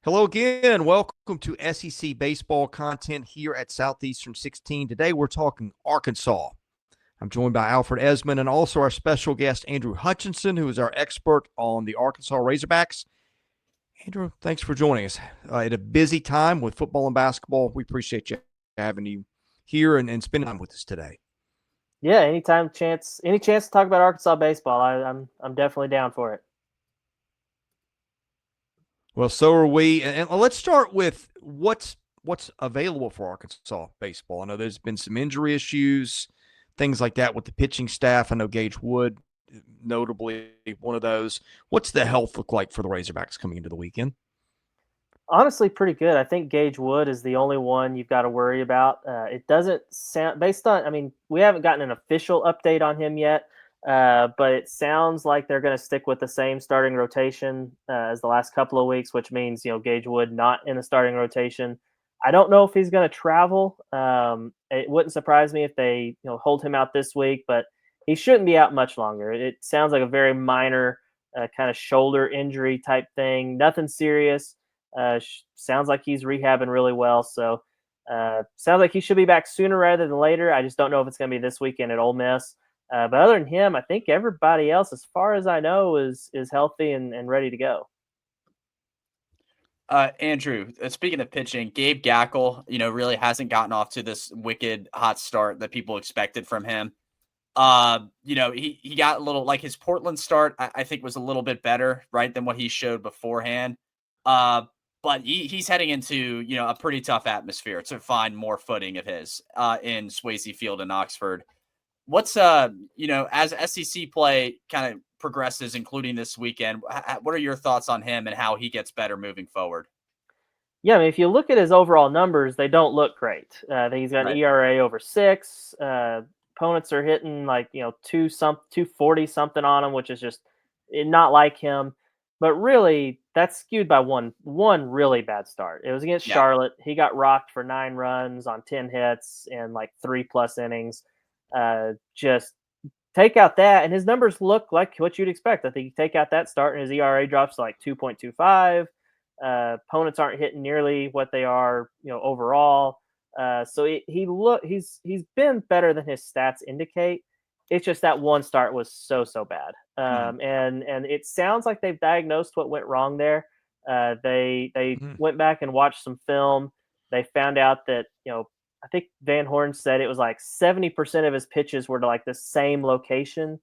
Hello again. Welcome to SEC baseball content here at Southeastern 16. Today we're talking Arkansas. I'm joined by Alfred Esmond and also our special guest, Andrew Hutchinson, who is our expert on the Arkansas Razorbacks. Andrew, thanks for joining us at a busy time with football and basketball. We appreciate you having you here and spending time with us today. Yeah, any chance to talk about Arkansas baseball, I'm definitely down for it. Well, so are we. And let's start with what's available for Arkansas baseball. I know there's been some injury issues, things like that with the pitching staff. I know Gage Wood, notably one of those. What's the health look like for the Razorbacks coming into the weekend? Honestly, pretty good. I think Gage Wood is the only one you've got to worry about. It doesn't sound based on. I mean, we haven't gotten an official update on him yet, but it sounds like they're going to stick with the same starting rotation as the last couple of weeks, which means Gage Wood not in the starting rotation. I don't know if he's going to travel. It wouldn't surprise me if they hold him out this week, but he shouldn't be out much longer. It sounds like a very minor kind of shoulder injury type thing. Nothing serious. Sounds like he's rehabbing really well. So sounds like he should be back sooner rather than later. I just don't know if it's going to be this weekend at Ole Miss. But other than him, I think everybody else, as far as I know, is healthy and ready to go. Andrew, speaking of pitching, Gabe Gaeckle, really hasn't gotten off to this wicked hot start that people expected from him. He got a little, like, his Portland start, I think was a little bit better, right, than what he showed beforehand. But he's heading into, a pretty tough atmosphere to find more footing of his in Swayze Field in Oxford. What's, as SEC play kind of progresses, including this weekend, what are your thoughts on him and how he gets better moving forward? Yeah, I mean, if you look at his overall numbers, they don't look great. I think he's got an Right. ERA over 6. Opponents are hitting 240 something on him, which is just not like him. But really, that's skewed by one really bad start. It was against Yeah. Charlotte. He got rocked for 9 runs on 10 hits and 3+ innings. Just take out that, and his numbers look like what you'd expect. I think you take out that start, and his ERA drops to 2.25. Opponents aren't hitting nearly what they are, overall. So he's been better than his stats indicate. It's just that one start was so bad. And it sounds like they've diagnosed what went wrong there. They went back and watched some film. They found out that I think Van Horn said it was 70% of his pitches were to the same location.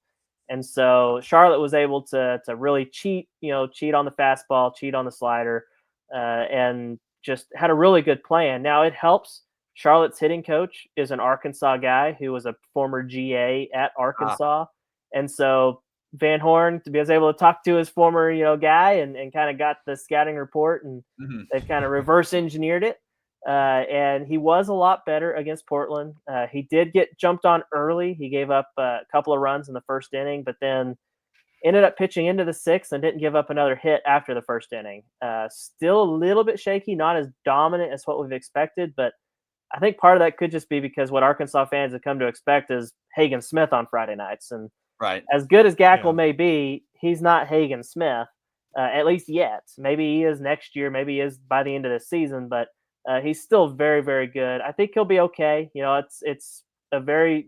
And so Charlotte was able to really cheat on the fastball, cheat on the slider, and just had a really good plan. Now it helps. Charlotte's hitting coach is an Arkansas guy who was a former GA at Arkansas. And so Van Horn was able to talk to his former, guy and kind of got the scouting report, and they've kind of reverse engineered it. And he was a lot better against Portland. He did get jumped on early. He gave up a couple of runs in the first inning, but then ended up pitching into the 6th and didn't give up another hit after the first inning. Still a little bit shaky, not as dominant as what we've expected, but I think part of that could just be because what Arkansas fans have come to expect is Hagen Smith on Friday nights. And right. As good as Gaeckle may be, he's not Hagen Smith, at least yet. Maybe he is next year. Maybe he is by the end of the season, but he's still very, very good. I think he'll be okay. It's a very,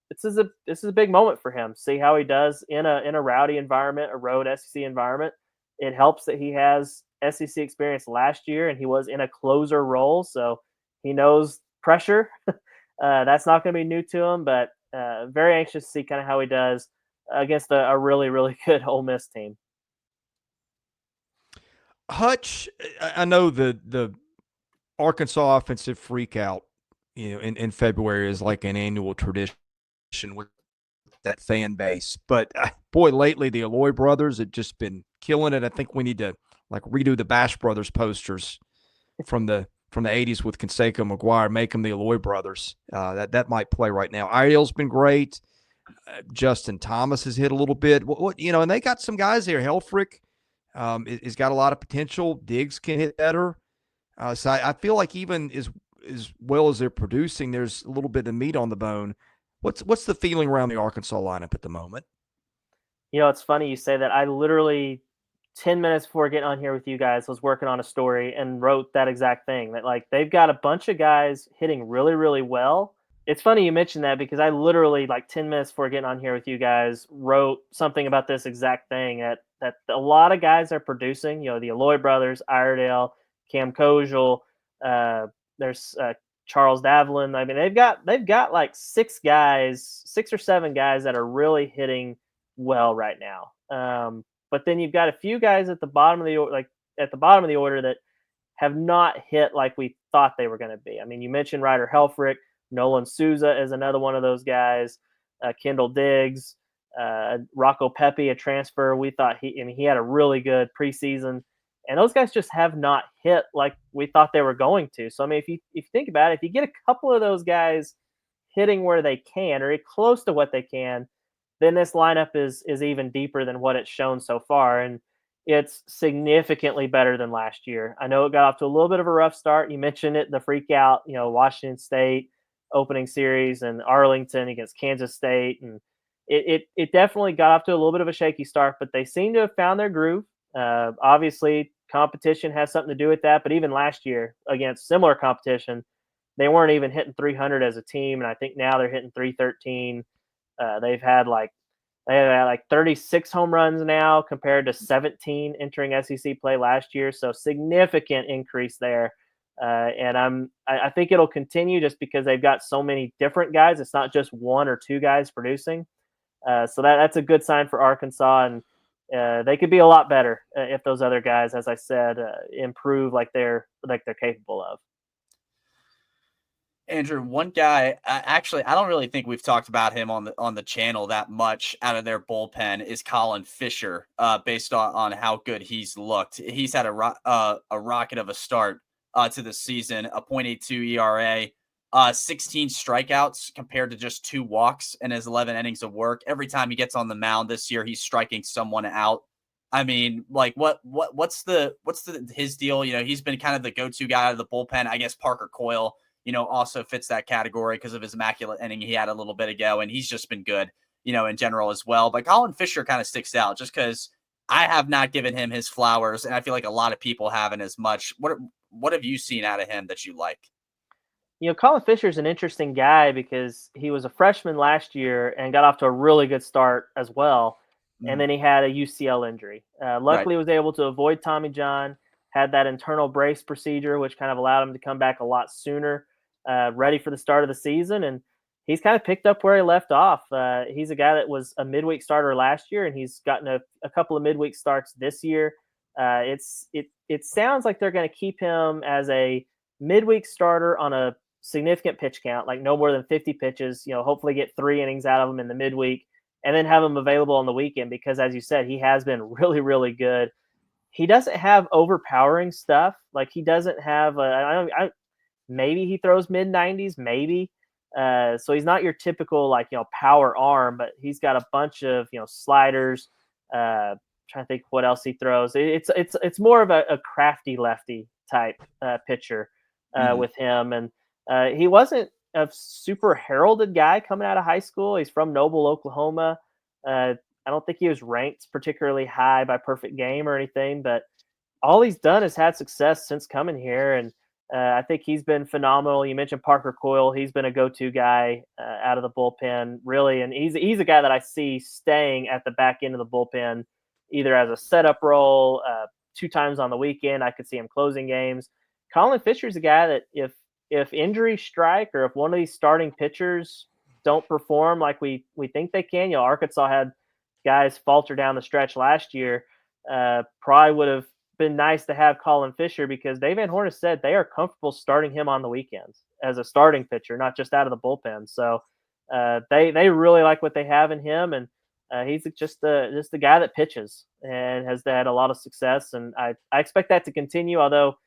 this is a big moment for him. See how he does in a rowdy environment, a road SEC environment. It helps that he has SEC experience last year and he was in a closer role, so he knows pressure. That's not going to be new to him, but very anxious to see kind of how he does against a really, really good Ole Miss team. Hutch, I know the Arkansas offensive freakout, in February is like an annual tradition with that fan base. But boy, lately the Aloy brothers have just been killing it. I think we need to redo the Bash Brothers posters from the 80s with Canseco McGuire, make them the Aloy brothers. That might play right now. Iredale's been great. Justin Thomas has hit a little bit. And they got some guys there. Helfrich has got a lot of potential. Diggs can hit better. So I feel like even as well as they're producing, there's a little bit of meat on the bone. What's the feeling around the Arkansas lineup at the moment? It's funny you say that. I literally 10 minutes before getting on here with you guys, was working on a story and wrote that exact thing, that like they've got a bunch of guys hitting really, really well. It's funny you mentioned that because I literally, like 10 minutes before getting on here with you guys, wrote something about this exact thing, that a lot of guys are producing. You know, the Aloy brothers, Iredale, Cam Koziel, there's Charles Davlin. I mean, they've got like 6 or 7 guys that are really hitting well right now. But then you've got a few guys at the bottom of the order that have not hit like we thought they were going to be. I mean, you mentioned Ryder Helfrich. Nolan Souza is another one of those guys. Kendall Diggs, Rocco Pepe, a transfer. We thought he had a really good preseason, and those guys just have not hit like we thought they were going to. So I mean, if you think about it, if you get a couple of those guys hitting where they can or close to what they can, then this lineup is even deeper than what it's shown so far, and it's significantly better than last year. I know it got off to a little bit of a rough start. You mentioned it, the freak out, Washington State opening series and Arlington against Kansas State, and it definitely got off to a little bit of a shaky start, but they seem to have found their groove. Obviously, competition has something to do with that, but even last year against similar competition, they weren't even hitting 300 as a team, and I think now they're hitting 313. They've had like 36 home runs now compared to 17 entering SEC play last year, so significant increase there. And I think it'll continue just because they've got so many different guys. It's not just 1 or 2 guys producing. So that's a good sign for Arkansas, and they could be a lot better if those other guys, as I said, improve like they're capable of. Andrew, one guy, actually, I don't really think we've talked about him on the channel that much out of their bullpen is Colin Fisher, based on how good he's looked. He's had a rocket of a start to the season, a .82 ERA, 16 strikeouts compared to just 2 walks in his 11 innings of work. Every time he gets on the mound this year, he's striking someone out. I mean, like what's his deal? He's been kind of the go-to guy out of the bullpen. I guess Parker Coyle, also fits that category because of his immaculate inning he had a little bit ago, and he's just been good, in general as well. But Colin Fisher kind of sticks out just because I have not given him his flowers, and I feel like a lot of people haven't as much. What have you seen out of him that you like? Colin Fisher's an interesting guy because he was a freshman last year and got off to a really good start as well. And then he had a UCL injury. Luckily, he was able to avoid Tommy John, had that internal brace procedure, which kind of allowed him to come back a lot sooner, ready for the start of the season. And he's kind of picked up where he left off. He's a guy that was a midweek starter last year, and he's gotten a couple of midweek starts this year. It sounds like they're going to keep him as a midweek starter on a significant pitch count, like no more than 50 pitches, hopefully get 3 innings out of him in the midweek, and then have him available on the weekend because, as you said, he has been really, really good. He doesn't have overpowering stuff. Like he doesn't have maybe he throws mid-90s, maybe. So he's not your typical power arm, but he's got a bunch of sliders. Trying to think what else he throws. It's more of a crafty lefty type pitcher with him, and he wasn't a super heralded guy coming out of high school. He's from Noble, Oklahoma. I don't think he was ranked particularly high by Perfect Game or anything, but all he's done is had success since coming here, and I think he's been phenomenal. You mentioned Parker Coyle. He's been a go-to guy out of the bullpen, really, and he's a guy that I see staying at the back end of the bullpen, either as a setup role, 2 times on the weekend. I could see him closing games. Colin Fisher's a guy that if injuries strike or if one of these starting pitchers don't perform like we think they can, Arkansas had guys falter down the stretch last year. Probably would have been nice to have Colin Fisher because Dave Van Horn has said they are comfortable starting him on the weekends as a starting pitcher, not just out of the bullpen. So they really like what they have in him, and he's just the guy that pitches and has had a lot of success. And I expect that to continue, although,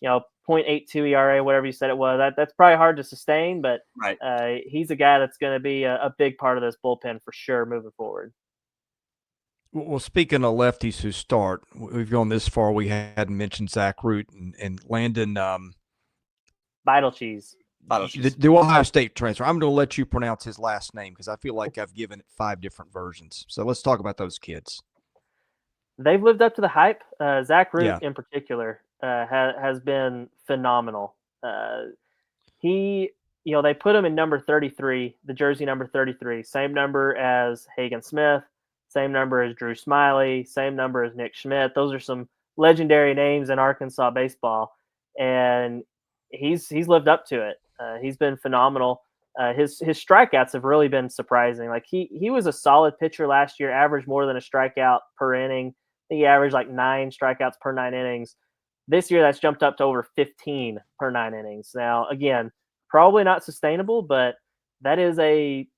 0.82 ERA, whatever you said it was, that's probably hard to sustain, but he's a guy that's going to be a big part of this bullpen for sure moving forward. Well, speaking of lefties who start, we've gone this far. We hadn't mentioned Zach Root and Landon Vital Cheese. The Ohio State transfer. I'm going to let you pronounce his last name because I feel like I've given it 5 different versions. So let's talk about those kids. They've lived up to the hype. Zach Root Yeah. in particular has been phenomenal. He, they put him in number 33, the jersey number 33, same number as Hagen Smith, same number as Drew Smiley, same number as Nick Schmidt. Those are some legendary names in Arkansas baseball, and he's lived up to it. He's been phenomenal. His strikeouts have really been surprising. Like he was a solid pitcher last year, averaged more than a strikeout per inning. I think he averaged like 9 strikeouts per 9 innings. This year, that's jumped up to over 15 per 9 innings. Now, again, probably not sustainable, but that is a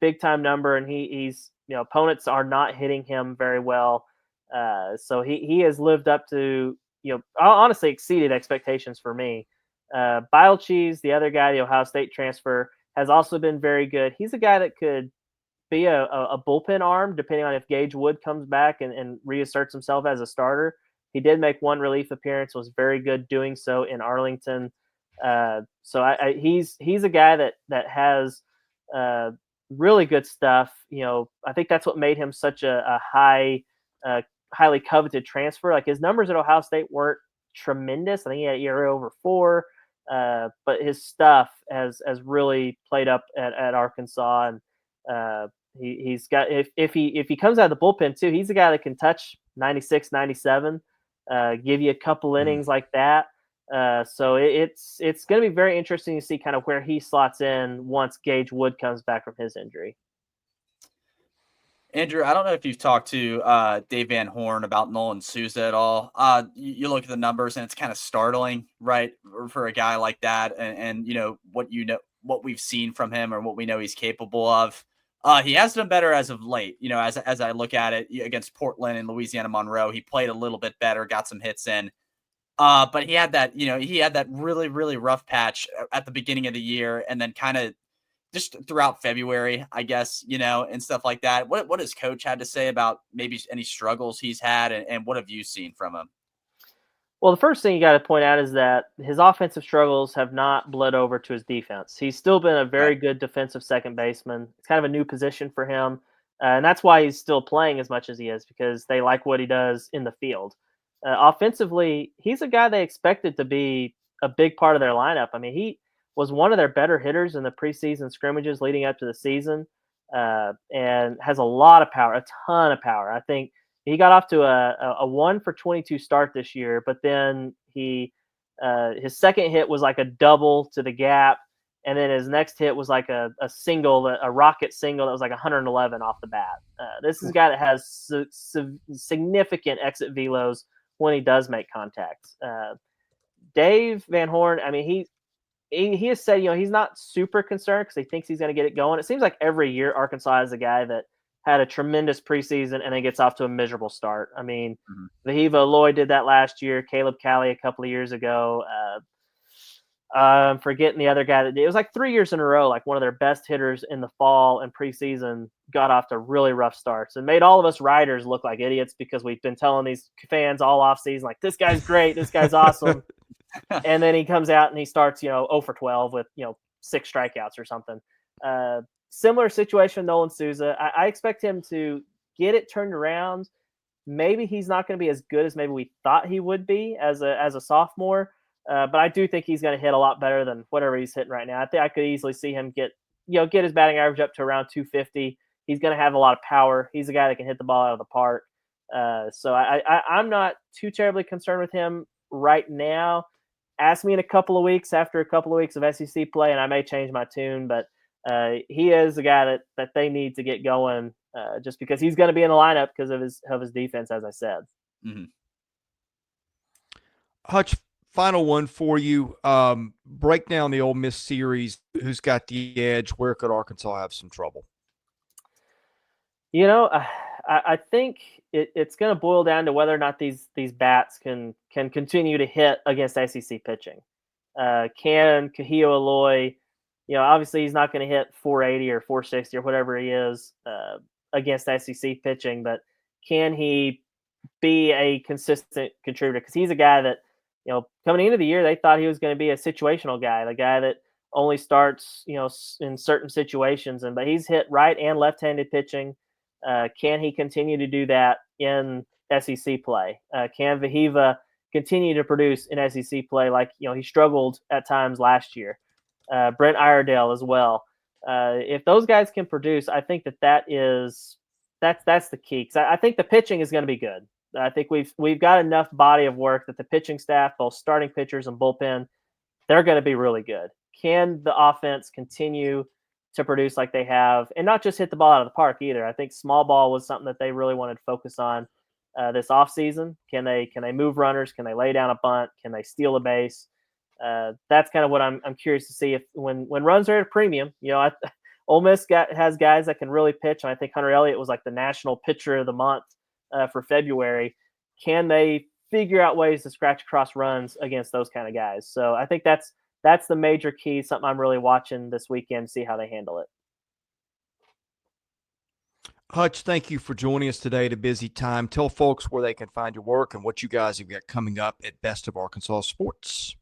big time number, and he's opponents are not hitting him very well. So he has lived up to honestly exceeded expectations for me. Bile Cheese, the other guy, the Ohio State transfer, has also been very good. He's a guy that could be a bullpen arm depending on if Gage Wood comes back and reasserts himself as a starter. He did make one relief appearance, was very good doing so in Arlington. So he's a guy that has really good stuff. I think that's what made him such a highly coveted transfer. Like his numbers at Ohio State weren't tremendous. I think he had ERA over 4, but his stuff has really played up at Arkansas, and he's got if he comes out of the bullpen too, he's a guy that can touch 96, 97. Give you a couple innings like that. So it's going to be very interesting to see kind of where he slots in once Gage Wood comes back from his injury. Andrew, I don't know if you've talked to Dave Van Horn about Nolan Souza at all. You look at the numbers and it's kind of startling, right, for a guy like that, and what we've seen from him or what we know he's capable of. He has done better as of late. As I look at it against Portland and Louisiana Monroe, he played a little bit better, got some hits in. But he had that, really, really rough patch at the beginning of the year, and then kind of just throughout February, I guess, and stuff like that. What has Coach had to say about maybe any struggles he's had, and what have you seen from him? Well, the first thing you got to point out is that his offensive struggles have not bled over to his defense. He's still been a very good defensive second baseman. It's kind of a new position for him, and that's why he's still playing as much as he is, because they like what he does in the field. Offensively, he's a guy they expected to be a big part of their lineup. I mean, he was one of their better hitters in the preseason scrimmages leading up to the season, and has a lot of power, a ton of power. I think he got off to a 1 for 22 start this year, but then his second hit was like a double to the gap, and then his next hit was like a single, a rocket single that was like 111 off the bat. This is a guy that has significant exit velos when he does make contact. Dave Van Horn, I mean, he has said, he's not super concerned because he thinks he's going to get it going. It seems like every year Arkansas is a guy that had a tremendous preseason and then gets off to a miserable start. I mean, Vahiva Aloy did that last year. Caleb Cali a couple of years ago. I'm forgetting the other guy that did. It was like 3 years in a row, like one of their best hitters in the fall and preseason got off to really rough starts and made all of us writers look like idiots because we've been telling these fans all off season, like, this guy's great, this guy's awesome. And then he comes out and he starts, 0 for 12 with, 6 strikeouts or something. Similar situation with Nolan Souza. I expect him to get it turned around. Maybe he's not going to be as good as maybe we thought he would be as a sophomore. But I do think he's going to hit a lot better than whatever he's hitting right now. I think I could easily see him get his batting average up to around 250. He's going to have a lot of power. He's a guy that can hit the ball out of the park. So I'm not too terribly concerned with him right now. Ask me in a couple of weeks after a couple of weeks of SEC play, and I may change my tune. But he is a guy that they need to get going just because he's going to be in the lineup because of his defense, as I said. Mm-hmm. Hutch, final one for you. Break down the Ole Miss series. Who's got the edge? Where could Arkansas have some trouble? I think it's going to boil down to whether or not these bats can continue to hit against SEC pitching. Can Kahio Aloy, obviously he's not going to hit 480 or 460 or whatever he is against SEC pitching, but can he be a consistent contributor? Because he's a guy that, coming into the year, they thought he was going to be a situational guy, the guy that only starts, in certain situations. But he's hit right and left-handed pitching. Can he continue to do that in SEC play? Can Vahiva continue to produce in SEC play like he struggled at times last year? Brett Iredale as well. If those guys can produce, I think that's the key. 'Cause I think the pitching is going to be good. I think we've got enough body of work that the pitching staff, both starting pitchers and bullpen, they're going to be really good. Can the offense continue to produce like they have, and not just hit the ball out of the park either? I think small ball was something that they really wanted to focus on this offseason. Can they move runners? Can they lay down a bunt? Can they steal a base? That's kind of what I'm curious to see if when runs are at a premium. Ole Miss has guys that can really pitch, and I think Hunter Elliott was like the national pitcher of the month for February. Can they figure out ways to scratch across runs against those kind of guys? So I think that's the major key, something I'm really watching this weekend to see how they handle it. Hutch, thank you for joining us today at a busy time. Tell folks where they can find your work and what you guys have got coming up at Best of Arkansas Sports.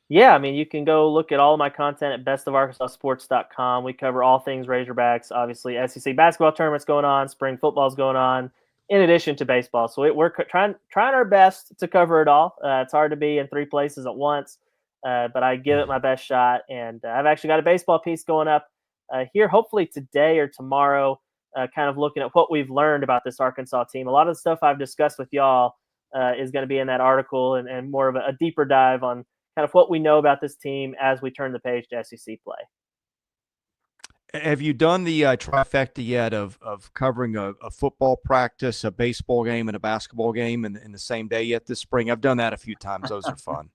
Yeah, I mean, you can go look at all of my content at bestofarkansassports.com. We cover all things Razorbacks, obviously SEC basketball tournaments going on, spring football's going on, in addition to baseball. So we're trying our best to cover it all. It's hard to be in 3 places at once, but I give it my best shot. And I've actually got a baseball piece going up here, hopefully today or tomorrow, kind of looking at what we've learned about this Arkansas team. A lot of the stuff I've discussed with y'all is going to be in that article, and more of a deeper dive on kind of what we know about this team as we turn the page to SEC play. Have you done the trifecta yet of covering a football practice, a baseball game, and a basketball game in the same day yet this spring? I've done that a few times. Those are fun.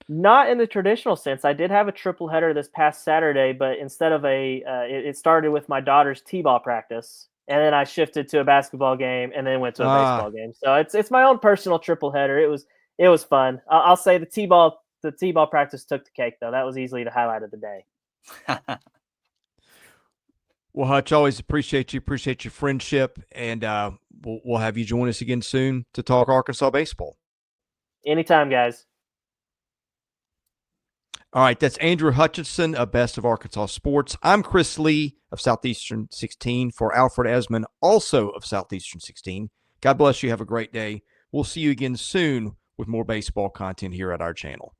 Not in the traditional sense. I did have a triple header this past Saturday, but instead of it started with my daughter's t-ball practice, and then I shifted to a basketball game, and then went to a baseball game. So it's my own personal triple header. It was fun. I'll say the t-ball practice took the cake, though. That was easily the highlight of the day. Well, Hutch, always appreciate your friendship, and we'll have you join us again soon to talk Arkansas baseball. Anytime, guys. All right, that's Andrew Hutchinson of Best of Arkansas Sports. I'm Chris Lee of Southeastern 16 for Alfred Esmond, also of Southeastern 16. God bless you. Have a great day. We'll see you again soon with more baseball content here at our channel.